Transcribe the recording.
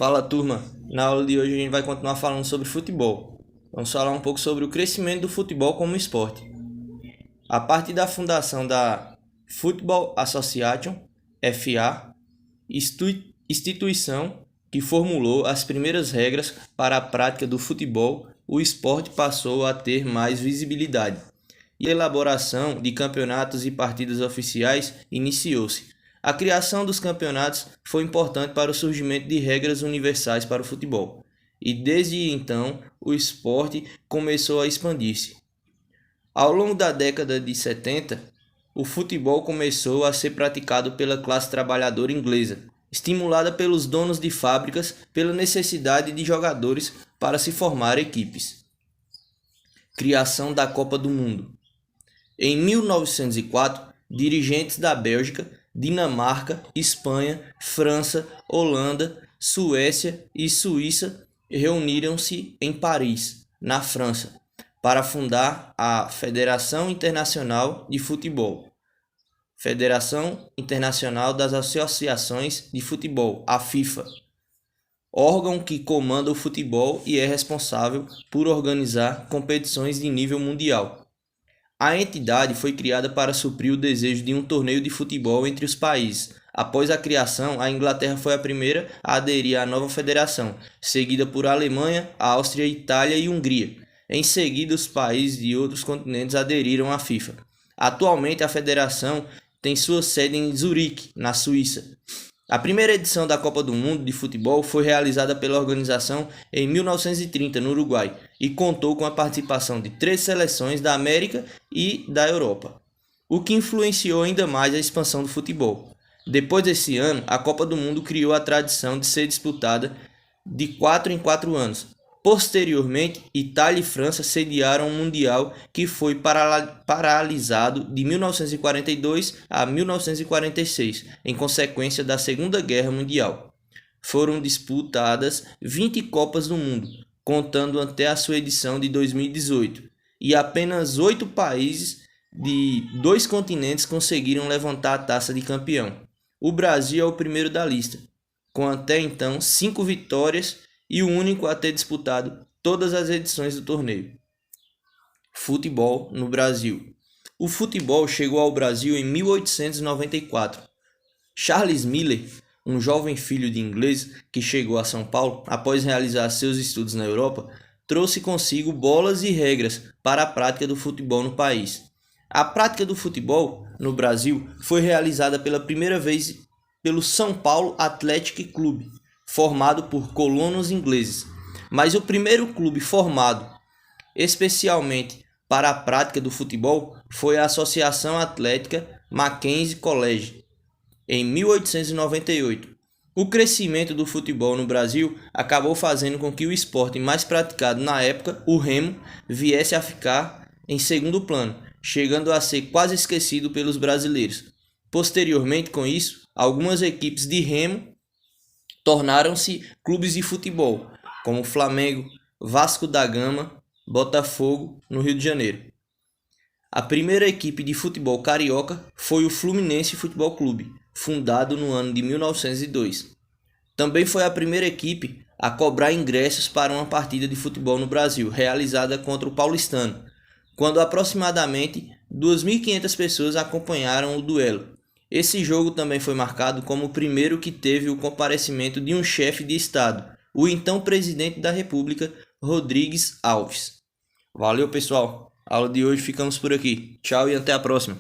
Fala turma, na aula de hoje a gente vai continuar falando sobre futebol. Vamos falar um pouco sobre o crescimento do futebol como esporte. A partir da fundação da Football Association, FA, instituição que formulou as primeiras regras para a prática do futebol, o esporte passou a ter mais visibilidade. E a elaboração de campeonatos e partidas oficiais iniciou-se. A criação dos campeonatos foi importante para o surgimento de regras universais para o futebol, e desde então o esporte começou a expandir-se. Ao longo da década de 70, o futebol começou a ser praticado pela classe trabalhadora inglesa, estimulada pelos donos de fábricas pela necessidade de jogadores para se formar equipes. Criação da Copa do Mundo. Em 1904, dirigentes da Bélgica, Dinamarca, Espanha, França, Holanda, Suécia e Suíça reuniram-se em Paris, na França, para fundar a Federação Internacional de Futebol, Federação Internacional das Associações de Futebol, a FIFA, órgão que comanda o futebol e é responsável por organizar competições de nível mundial. A entidade foi criada para suprir o desejo de um torneio de futebol entre os países. Após a criação, a Inglaterra foi a primeira a aderir à nova federação, seguida por Alemanha, Áustria, Itália e Hungria. Em seguida, os países de outros continentes aderiram à FIFA. Atualmente, a federação tem sua sede em Zurique, na Suíça. A primeira edição da Copa do Mundo de Futebol foi realizada pela organização em 1930, no Uruguai, e contou com a participação de 3 seleções da América e da Europa, o que influenciou ainda mais a expansão do futebol. Depois desse ano, a Copa do Mundo criou a tradição de ser disputada de 4 em 4 anos. Posteriormente, Itália e França sediaram o Mundial, que foi paralisado de 1942 a 1946, em consequência da Segunda Guerra Mundial. Foram disputadas 20 Copas do Mundo, contando até a sua edição de 2018, e apenas 8 países de 2 continentes conseguiram levantar a taça de campeão. O Brasil é o primeiro da lista, com até então 5 vitórias e o único a ter disputado todas as edições do torneio. Futebol no Brasil. O futebol chegou ao Brasil em 1894. Charles Miller, um jovem filho de inglês que chegou a São Paulo após realizar seus estudos na Europa, trouxe consigo bolas e regras para a prática do futebol no país. A prática do futebol no Brasil foi realizada pela primeira vez pelo São Paulo Athletic Club, formado por colonos ingleses, mas o primeiro clube formado especialmente para a prática do futebol foi a Associação Atlética Mackenzie College, em 1898. O crescimento do futebol no Brasil acabou fazendo com que o esporte mais praticado na época, o remo, viesse a ficar em segundo plano, chegando a ser quase esquecido pelos brasileiros. Posteriormente, com isso, algumas equipes de remo tornaram-se clubes de futebol, como Flamengo, Vasco da Gama, Botafogo, no Rio de Janeiro. A primeira equipe de futebol carioca foi o Fluminense Futebol Clube, fundado no ano de 1902. Também foi a primeira equipe a cobrar ingressos para uma partida de futebol no Brasil, realizada contra o Paulistano, quando aproximadamente 2.500 pessoas acompanharam o duelo. Esse jogo também foi marcado como o primeiro que teve o comparecimento de um chefe de Estado, o então presidente da República, Rodrigues Alves. Valeu, pessoal. A aula de hoje ficamos por aqui. Tchau e até a próxima.